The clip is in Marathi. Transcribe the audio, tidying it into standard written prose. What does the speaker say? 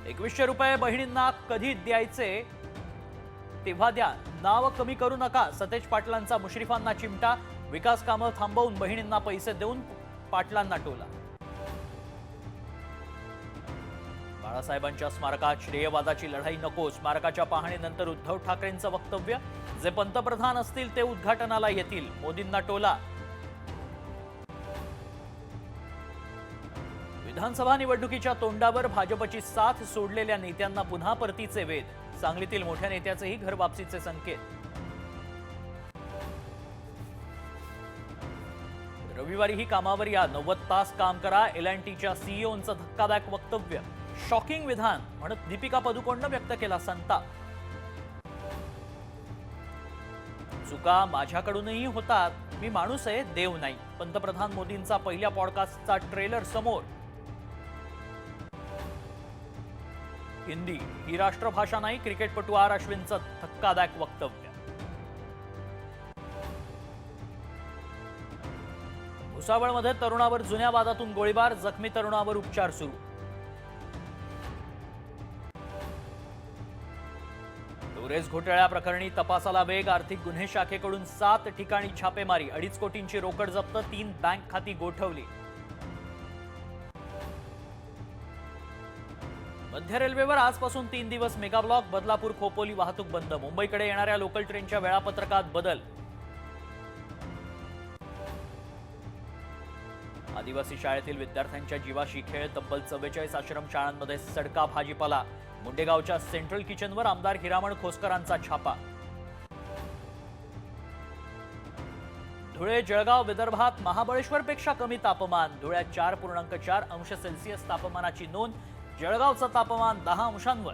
2100 रुपये बहिणींना कधी द्यायचे तेव्हा द्या, नाव कमी करू नका. सतेज पाटलांचा मुश्रीफांना चिमटा. विकास कामं थांबवून बहिणींना पैसे देऊन पाटलांना टोला. बाळासाहेबांच्या स्मारकात श्रेयवादाची लढाई नको. स्मारकाच्या पाहणीनंतर उद्धव ठाकरेंचं वक्तव्य. जे पंतप्रधान असतील ते उद्घाटनाला येतील, मोदींना टोला. विधानसभा निवडणुकीच्या तोंडावर भाजपची साथ सोडलेल्या नेत्यांना पुन्हा परतीचे वेध. सांगलीतील मोठ्या नेत्याचेही घर वापसीचे संकेत. रविवारीही कामावर या, 90 तास काम करा. एल&टीच्या सीईओंचं धक्कादायक वक्तव्य. शॉकिंग विधान म्हणत दीपिका पदुकोणनं व्यक्त केला संताप. चुका माझ्याकडूनही होतात, मी माणूस आहे, देव नाही. पंतप्रधान मोदींचा पहिल्या पॉडकास्टचा ट्रेलर समोर. हिंदी ही राष्ट्रभाषा नाही. क्रिकेटपटू आर अश्विनचं धक्कादायक वक्तव्य. भुसावळमध्ये तरुणावर जुन्या वादातून गोळीबार. जखमी तरुणावर उपचार सुरू. टोरेस घोटाळ्या प्रकरणी तपासाला वेग. आर्थिक गुन्हे शाखेकडून 7 ठिकाणी छापेमारी. 2.5 कोटींची रोकड जप्त. 3 बँक खाती गोठवली. मध्य रेल्वेवर आजपासून 3 दिवस मेगाब्लॉक. बदलापूर खोपोली वाहतूक बंद. मुंबईकडे येणाऱ्या लोकल ट्रेनच्या वेळापत्रकात बदल. आदिवासी शाळेतील विद्यार्थ्यांच्या जीवाशी खेळ. तब्बल 44 आश्रम शाळांमध्ये सडका भाजीपाला. मुंडेगावच्या सेंट्रल किचनवर आमदार हिरामण खोसकरांचा छापा. धुळे जळगाव विदर्भात महाबळेश्वरपेक्षा कमी तापमान. धुळ्यात 4.4 अंश सेल्सिअस तापमानाची नोंद. जळगावचं तापमान 10 अंशांवर.